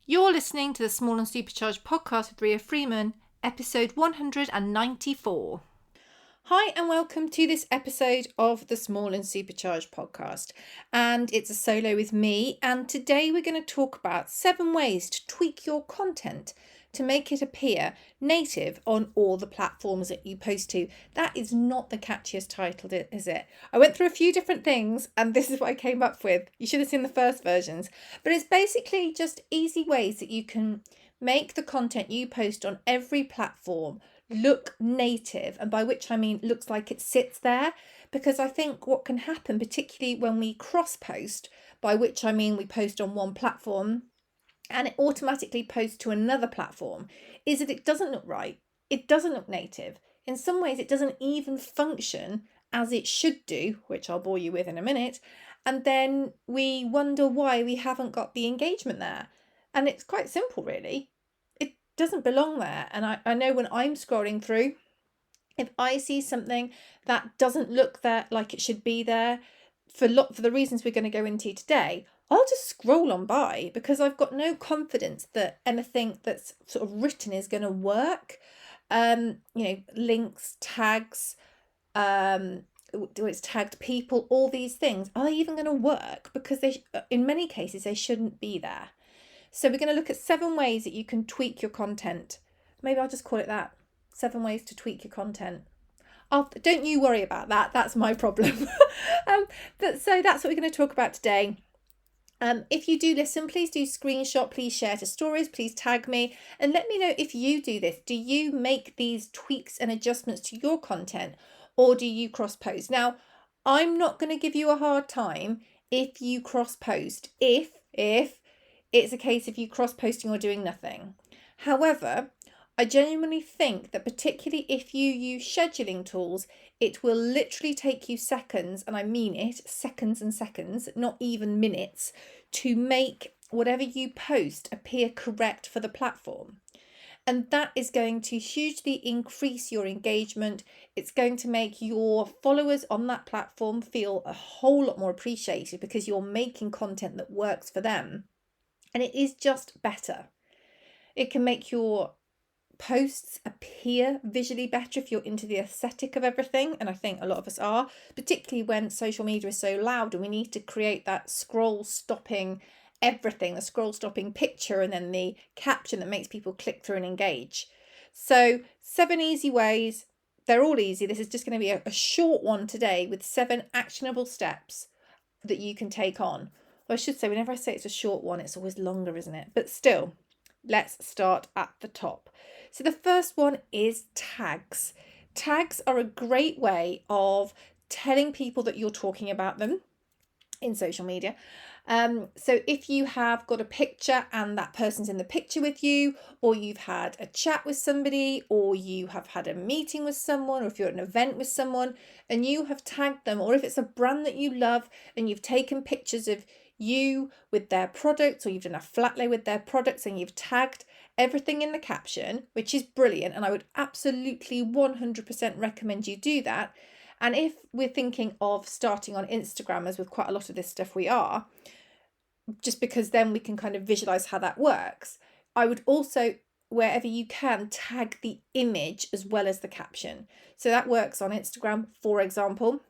You're listening to the Small and Supercharged podcast with Ria Freeman, episode 194. Hi, and welcome to this episode of the Small and Supercharged podcast. And it's a solo with me. And today we're going to talk about 7 ways to tweak your content to make it appear native on all the platforms that you post to. That is not the catchiest title, is it? I went through a few different things and this is what I came up with. You should have seen the first versions. But it's basically just easy ways that you can make the content you post on every platform look native, and by which I mean looks like it sits there, because I think what can happen, particularly when we cross post, by which I mean we post on one platform and it automatically posts to another platform, is that it doesn't look right. It doesn't look native. In some ways, it doesn't even function as it should do, which I'll bore you with in a minute. And then we wonder why we haven't got the engagement there. And it's quite simple, really. It doesn't belong there. And I know when I'm scrolling through, if I see something that doesn't look there like it should be there, for the reasons we're going to go into today, I'll just scroll on by because I've got no confidence that anything that's sort of written is going to work. Links, tags, it's tagged people, all these things, are they even going to work? Because in many cases, they shouldn't be there. So we're going to look at 7 ways that you can tweak your content. Maybe I'll just call it that. 7 ways to tweak your content. Don't you worry about that. That's my problem. So that's what we're going to talk about today. If you do listen, please do screenshot, please share to stories, please tag me and let me know if you do this. Do you make these tweaks and adjustments to your content, or do you cross post? Now, I'm not going to give you a hard time if you cross post, if it's a case of you cross posting or doing nothing. However, I genuinely think that particularly if you use scheduling tools, it will literally take you seconds, and I mean it, seconds and seconds, not even minutes, to make whatever you post appear correct for the platform. And that is going to hugely increase your engagement. It's going to make your followers on that platform feel a whole lot more appreciated because you're making content that works for them. And it is just better. It can make your posts appear visually better if you're into the aesthetic of everything, and I think a lot of us are, particularly when social media is so loud and we need to create that scroll stopping everything, the scroll stopping picture and then the caption that makes people click through and engage. So 7 easy ways. They're all easy. This is just going to be a short one today with 7 actionable steps that you can take on. Well, I should say, whenever I say it's a short one, it's always longer, isn't it? But still, let's start at the top. So the first one is tags. Tags are a great way of telling people that you're talking about them in social media. So if you have got a picture and that person's in the picture with you, or you've had a chat with somebody, or you have had a meeting with someone, or if you're at an event with someone and you have tagged them, or if it's a brand that you love and you've taken pictures of you with their products, or you've done a flat lay with their products and you've tagged everything in the caption, which is brilliant, and I would absolutely 100% recommend you do that. And if we're thinking of starting on Instagram, as with quite a lot of this stuff we are, just because then we can kind of visualize how that works, I would also, wherever you can, tag the image as well as the caption. So that works on Instagram, for example.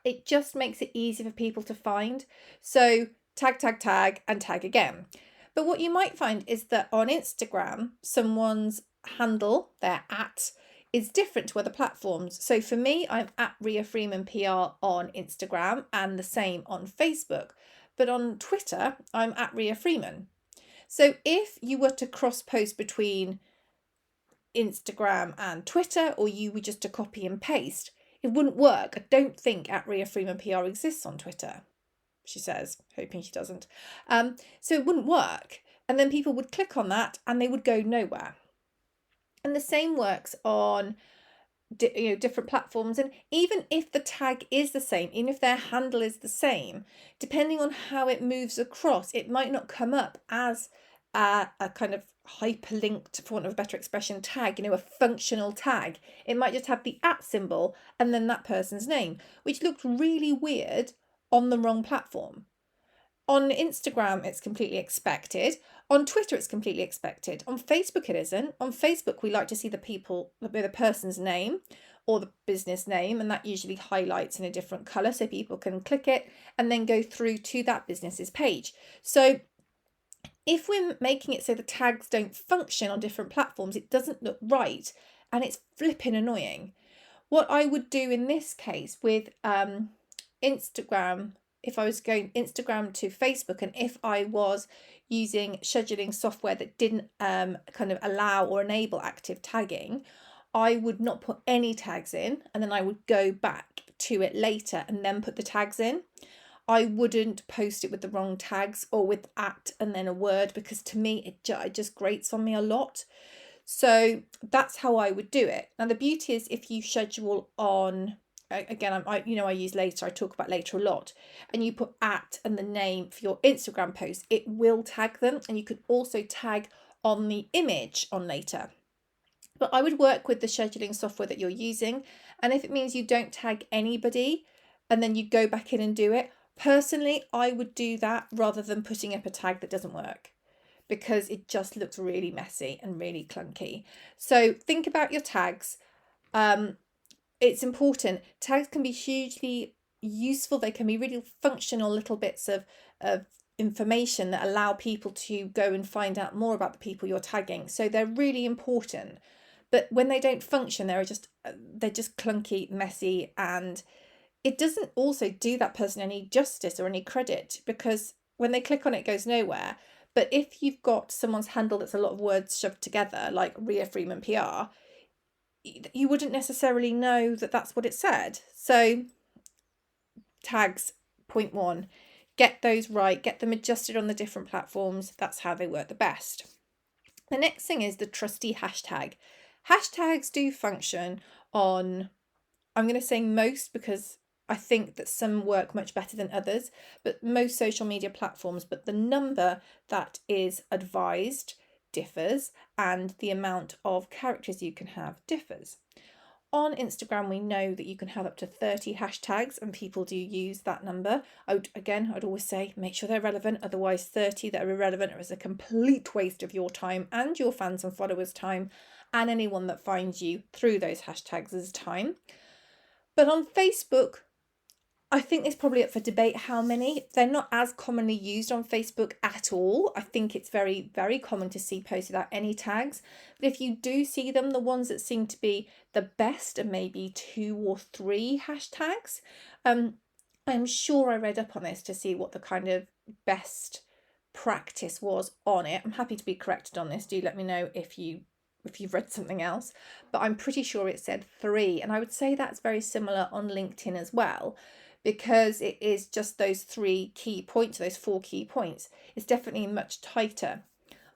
It just makes it easy for people to find. So tag, and tag again. But what you might find is that on Instagram, someone's handle, their @ is different to other platforms. So for me, I'm at Ria Freeman PR on Instagram and the same on Facebook. But on Twitter, I'm at Ria Freeman. So if you were to cross post between Instagram and Twitter, or you were just to copy and paste, it wouldn't work. I don't think at Ria Freeman PR exists on Twitter, she says, hoping she doesn't. So it wouldn't work. And then people would click on that and they would go nowhere. And the same works on different platforms. And even if the tag is the same, even if their handle is the same, depending on how it moves across, it might not come up as a kind of hyperlinked, for want of a better expression, tag, a functional tag. It might just have the @ symbol and then that person's name, which looked really weird on the wrong platform. On Instagram, it's completely expected. On Twitter, it's completely expected. On Facebook, it isn't. On Facebook, we like to see the person's name or the business name, and that usually highlights in a different color so people can click it and then go through to that business's page. So if we're making it so the tags don't function on different platforms, it doesn't look right, and it's flipping annoying. What I would do in this case with Instagram, if I was going Instagram to Facebook, and if I was using scheduling software that didn't kind of allow or enable active tagging, I would not put any tags in, and then I would go back to it later and then put the tags in. I wouldn't post it with the wrong tags or with at and then a word, because to me it just grates on me a lot. So that's how I would do it. Now the beauty is, if you schedule on, again, I use later, I talk about later a lot, and you put at and the name for your Instagram post, it will tag them, and you could also tag on the image on later. But I would work with the scheduling software that you're using, and if it means you don't tag anybody and then you go back in and do it, personally, I would do that rather than putting up a tag that doesn't work, because it just looks really messy and really clunky. So think about your tags. It's important. Tags can be hugely useful. They can be really functional little bits of information that allow people to go and find out more about the people you're tagging. So they're really important. But when they don't function, they're just clunky, messy, and it doesn't also do that person any justice or any credit, because when they click on it, it goes nowhere. But if you've got someone's handle that's a lot of words shoved together, like Ria Freeman PR, you wouldn't necessarily know that that's what it said. So tags, point one, get those right, get them adjusted on the different platforms. That's how they work the best. The next thing is the trusty hashtag. Hashtags do function on, I'm going to say most, because I think that some work much better than others, but most social media platforms, but the number that is advised differs, and the amount of characters you can have differs. On Instagram, we know that you can have up to 30 hashtags, and people do use that number. I'd always say make sure they're relevant, otherwise 30 that are irrelevant is a complete waste of your time and your fans and followers' time, and anyone that finds you through those hashtags' time. But on Facebook, I think it's probably up for debate how many. They're not as commonly used on Facebook at all. I think it's very, very common to see posts without any tags. But if you do see them, the ones that seem to be the best are maybe 2 or 3 hashtags. I'm sure I read up on this to see what the kind of best practice was on it. I'm happy to be corrected on this. Do let me know if you've read something else, but I'm pretty sure it said 3, and I would say that's very similar on LinkedIn as well, because it is just those 3 key points, those 4 key points. It's definitely much tighter.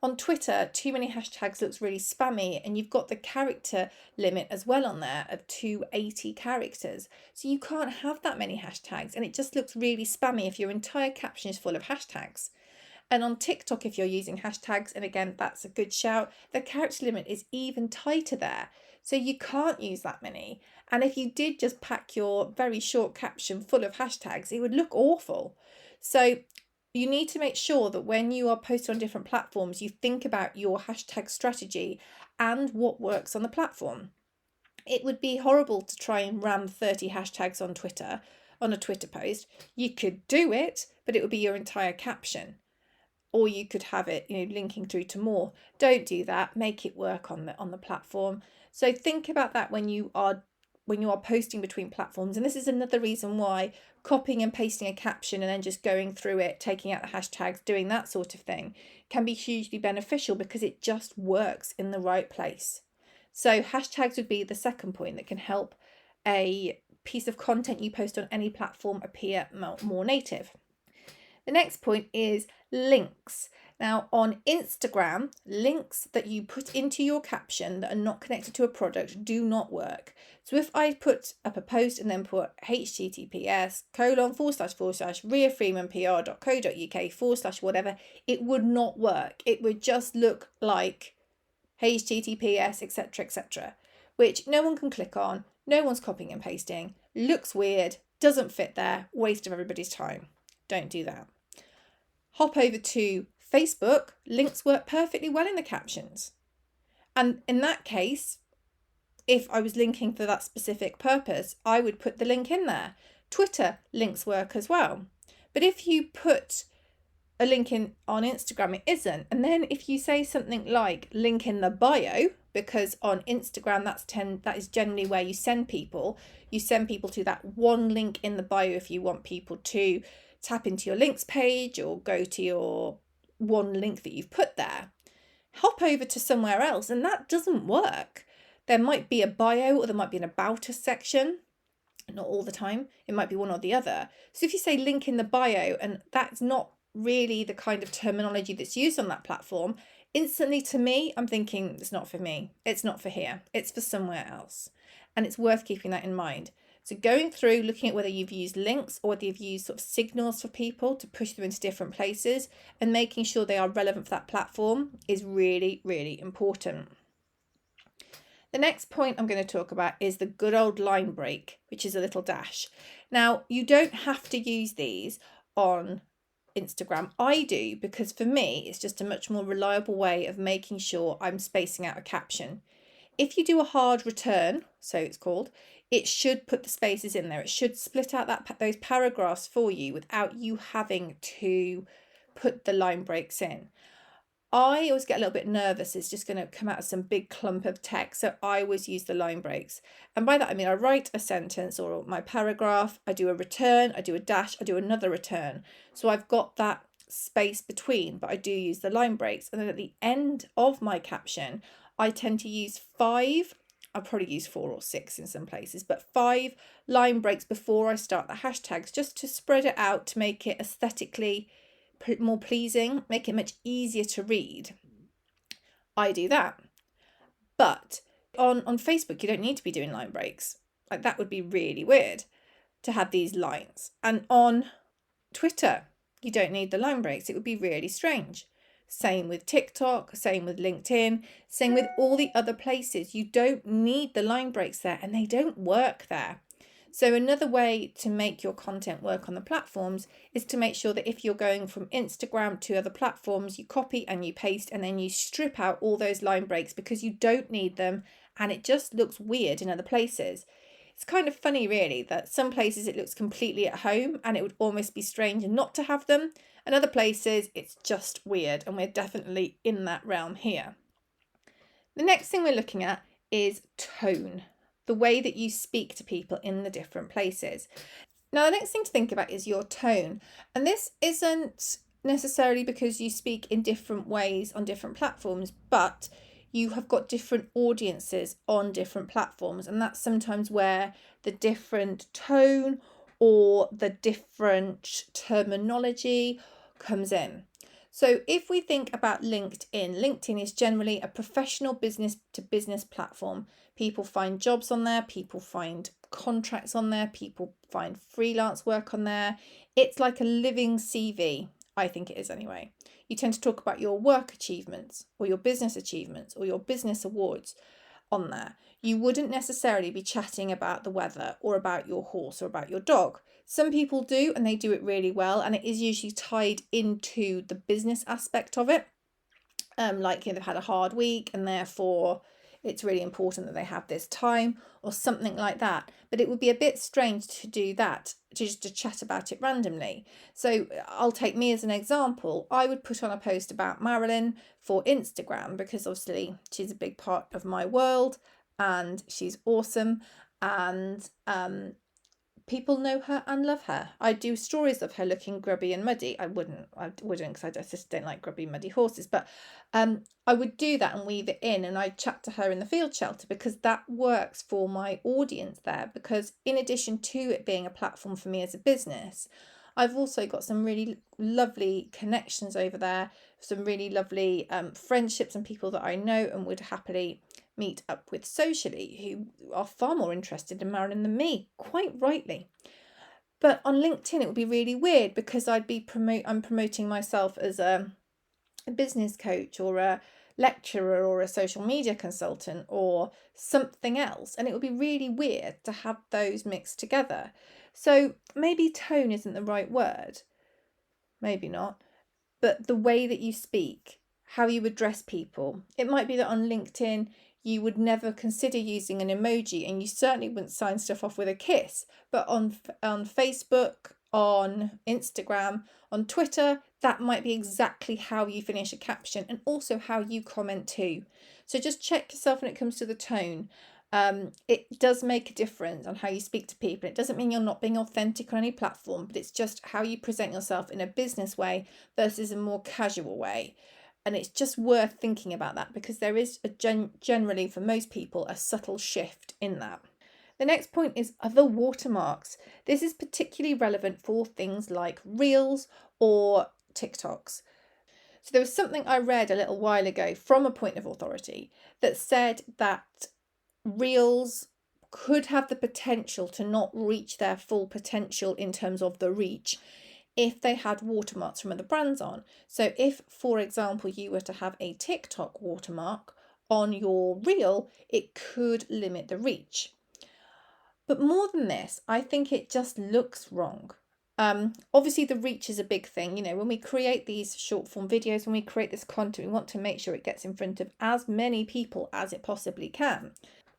On Twitter, too many hashtags looks really spammy, and you've got the character limit as well on there of 280 characters. So you can't have that many hashtags, and it just looks really spammy if your entire caption is full of hashtags. And on TikTok, if you're using hashtags, and again, that's a good shout, the character limit is even tighter there. So you can't use that many. And if you did just pack your very short caption full of hashtags, it would look awful. So you need to make sure that when you are posting on different platforms, you think about your hashtag strategy and what works on the platform. It would be horrible to try and ram 30 hashtags on Twitter, on a Twitter post. You could do it, but it would be your entire caption. Or you could have it, linking through to more. Don't do that. Make it work on the platform. So think about that when you are posting between platforms. And this is another reason why copying and pasting a caption and then just going through it, taking out the hashtags, doing that sort of thing can be hugely beneficial, because it just works in the right place. So hashtags would be the second point that can help a piece of content you post on any platform appear more native. The next point is links. Now on Instagram, links that you put into your caption that are not connected to a product do not work. So if I put up a post and then put https://riafreemanpr.co.uk/ whatever, it would not work. It would just look like https, etc., etc., which no one can click on, no one's copying and pasting, looks weird, doesn't fit there, waste of everybody's time. Don't do that. Hop over to Facebook, links work perfectly well in the captions. And in that case, if I was linking for that specific purpose, I would put the link in there. Twitter, links work as well. But if you put a link in on Instagram, it isn't. And then if you say something like link in the bio, because on Instagram that is generally where you send people to that one link in the bio if you want people to tap into your links page or go to your one link that you've put there. Hop over to somewhere else and that doesn't work. There might be a bio or there might be an about us section. Not all the time. It might be one or the other. So if you say link in the bio and that's not really the kind of terminology that's used on that platform, instantly to me, I'm thinking it's not for me. It's not for here. It's for somewhere else. And it's worth keeping that in mind. So going through, looking at whether you've used links or whether you've used sort of signals for people to push them into different places and making sure they are relevant for that platform is really, really important. The next point I'm going to talk about is the good old line break, which is a little dash. Now, you don't have to use these on Instagram. I do because for me, it's just a much more reliable way of making sure I'm spacing out a caption. If you do a hard return, so it's called, it should put the spaces in there. It should split out those paragraphs for you without you having to put the line breaks in. I always get a little bit nervous. It's just going to come out as some big clump of text. So I always use the line breaks. And by that, I mean, I write a sentence or my paragraph, I do a return, I do a dash, I do another return. So I've got that space between, but I do use the line breaks. And then at the end of my caption, I tend to use 5. I'll probably use 4 or 6 in some places, but 5 line breaks before I start the hashtags, just to spread it out to make it aesthetically more pleasing, make it much easier to read. I do that. But on Facebook, you don't need to be doing line breaks. Like that would be really weird to have these lines. And on Twitter, you don't need the line breaks. It would be really strange. Same with TikTok, same with LinkedIn, same with all the other places. You don't need the line breaks there and they don't work there. So another way to make your content work on the platforms is to make sure that if you're going from Instagram to other platforms, you copy and you paste and then you strip out all those line breaks because you don't need them and it just looks weird in other places. It's kind of funny really that some places it looks completely at home and it would almost be strange not to have them, and other places it's just weird, and we're definitely in that realm here. The next thing we're looking at is tone. The way that you speak to people in the different places. Now, the next thing to think about is your tone. And this isn't necessarily because you speak in different ways on different platforms, but you have got different audiences on different platforms. And that's sometimes where the different tone or the different terminology comes in. So if we think about LinkedIn is generally a professional business to business platform. People find jobs on there, people find contracts on there, people find freelance work on there. It's like a living CV, I think it is anyway. You tend to talk about your work achievements or your business achievements or your business awards on there. You wouldn't necessarily be chatting about the weather or about your horse or about your dog. Some people do, and they do it really well, and it is usually tied into the business aspect of it. Like, they've had a hard week and therefore it's really important that they have this time or something like that. But it would be a bit strange to do that, to chat about it randomly. So I'll take me as an example. I would put on a post about Marilyn for Instagram because obviously she's a big part of my world and she's awesome, and people know her and love her. I do stories of her looking grubby and muddy. I wouldn't because I just don't like grubby, muddy horses. But I would do that and weave it in, and I'd chat to her in the field shelter because that works for my audience there. Because in addition to it being a platform for me as a business, I've also got some really lovely connections over there, some really lovely friendships and people that I know and would happily meet up with socially, who are far more interested in Marilyn than me, quite rightly. But on LinkedIn it would be really weird because I'm promoting myself as a business coach or a lecturer or a social media consultant or something else, and it would be really weird to have those mixed together. So maybe tone isn't the right word, maybe not. but the way that you speak, how you address people. It might be that on LinkedIn, you would never consider using an emoji, and you certainly wouldn't sign stuff off with a kiss. But on Facebook, on Instagram, on Twitter, that might be exactly how you finish a caption, and also how you comment too. So just check yourself when it comes to the tone. It does make a difference on how you speak to people. It doesn't mean you're not being authentic on any platform, but it's just how you present yourself in a business way versus a more casual way. And it's just worth thinking about that, because there is generally, for most people, a subtle shift in that. The next point is other watermarks. This is particularly relevant for things like Reels or TikToks. So there was something I read a little while ago from a point of authority that said that Reels could have the potential to not reach their full potential in terms of the reach if they had watermarks from other brands on. So if, for example, you were to have a TikTok watermark on your reel, it could limit the reach. But more than this, I think it just looks wrong. Obviously the reach is a big thing. When we create these short form videos, when we create this content, we want to make sure it gets in front of as many people as it possibly can.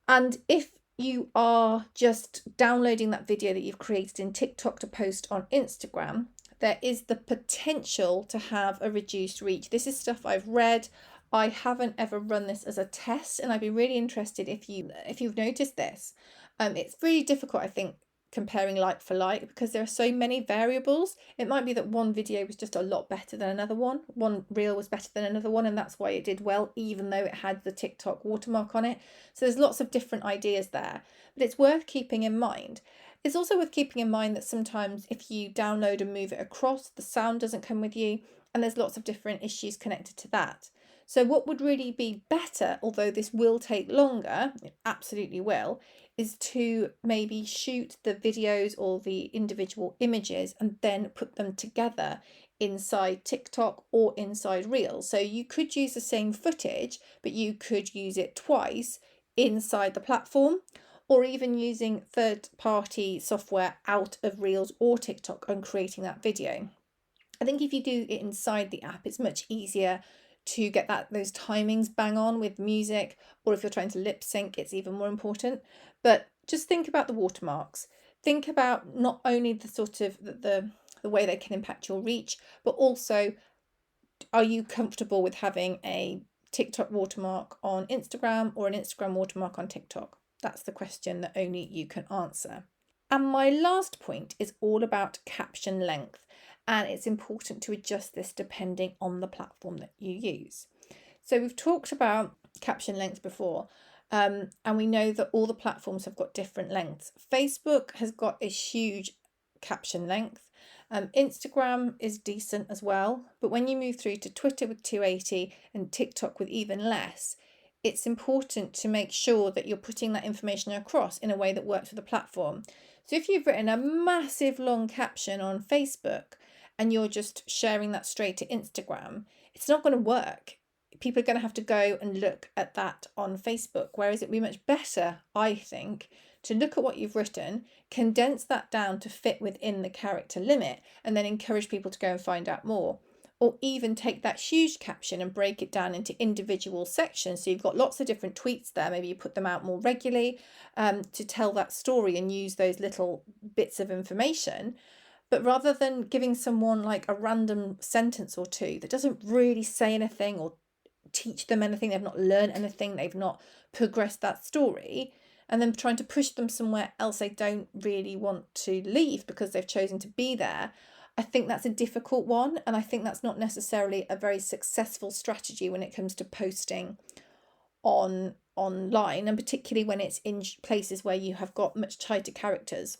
And if you are just downloading that video that you've created in TikTok to post on Instagram, there is the potential to have a reduced reach. This is stuff I've read. I haven't ever run this as a test, and I'd be really interested if you've noticed this. It's really difficult, I think, comparing like for like, because there are so many variables. It might be that one video was just a lot better than another one reel was better than another one, and that's why it did well, even though it had the TikTok watermark on it. So there's lots of different ideas there, but it's worth keeping in mind. It's also worth keeping in mind that sometimes if you download and move it across, the sound doesn't come with you, and there's lots of different issues connected to that. So what would really be better, although this will take longer, it absolutely will, is to maybe shoot the videos or the individual images and then put them together inside TikTok or inside Reels. So you could use the same footage, but you could use it twice inside the platform, or even using third-party software out of Reels or TikTok and creating that video. I think if you do it inside the app, it's much easier to get those timings bang on with music, or if you're trying to lip sync, it's even more important. But just think about the watermarks. Think about not only the sort of the way they can impact your reach, but also, are you comfortable with having a TikTok watermark on Instagram or an Instagram watermark on TikTok? That's the question that only you can answer. And my last point is all about caption length. And it's important to adjust this depending on the platform that you use. So we've talked about caption length before, and we know that all the platforms have got different lengths. Facebook has got a huge caption length. Instagram is decent as well, but when you move through to Twitter with 280 and TikTok with even less, it's important to make sure that you're putting that information across in a way that works for the platform. So if you've written a massive long caption on Facebook and you're just sharing that straight to Instagram, it's not going to work. People are going to have to go and look at that on Facebook, whereas it'd be much better, I think, to look at what you've written, condense that down to fit within the character limit, and then encourage people to go and find out more. Or even take that huge caption and break it down into individual sections. So you've got lots of different tweets there. Maybe you put them out more regularly to tell that story and use those little bits of information. But rather than giving someone like a random sentence or two that doesn't really say anything or teach them anything, they've not learned anything, they've not progressed that story, and then trying to push them somewhere else they don't really want to leave because they've chosen to be there, I think that's a difficult one, and I think that's not necessarily a very successful strategy when it comes to posting online, and particularly when it's in places where you have got much tighter characters.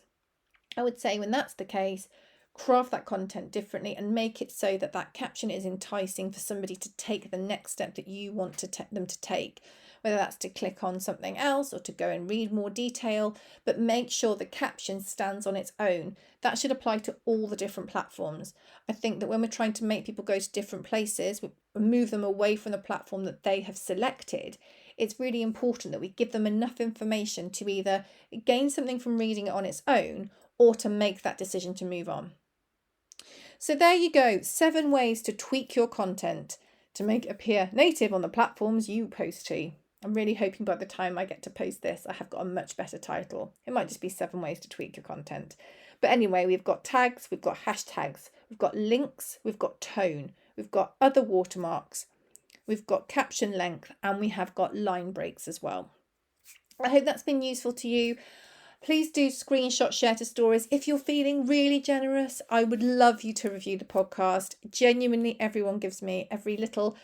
I would say when that's the case, craft that content differently and make it so that that caption is enticing for somebody to take the next step that you want them to take, whether that's to click on something else or to go and read more detail, but make sure the caption stands on its own. That should apply to all the different platforms. I think that when we're trying to make people go to different places, move them away from the platform that they have selected, it's really important that we give them enough information to either gain something from reading it on its own or to make that decision to move on. So there you go, 7 ways to tweak your content to make it appear native on the platforms you post to. I'm really hoping by the time I get to post this, I have got a much better title. It might just be 7 ways to tweak your content. But anyway, we've got tags, we've got hashtags, we've got links, we've got tone, we've got other watermarks, we've got caption length, and we have got line breaks as well. I hope that's been useful to you. Please do screenshot, share to stories. If you're feeling really generous, I would love you to review the podcast. Genuinely, everyone gives me every little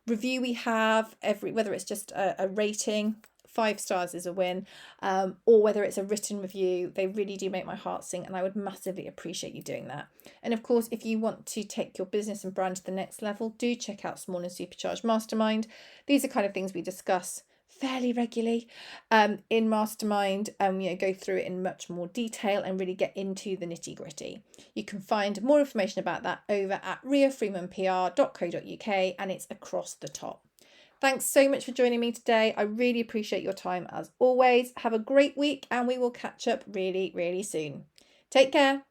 review we have, whether it's just a rating, 5 stars is a win, or whether it's a written review. They really do make my heart sing, and I would massively appreciate you doing that. And of course, if you want to take your business and brand to the next level, do check out Small and Supercharged Mastermind. These are kind of things we discuss fairly regularly in Mastermind, and go through it in much more detail and really get into the nitty gritty. You can find more information about that over at riafreemanpr.co.uk, and it's across the top. Thanks so much for joining me today. I really appreciate your time as always. Have a great week, and we will catch up really, really soon. Take care.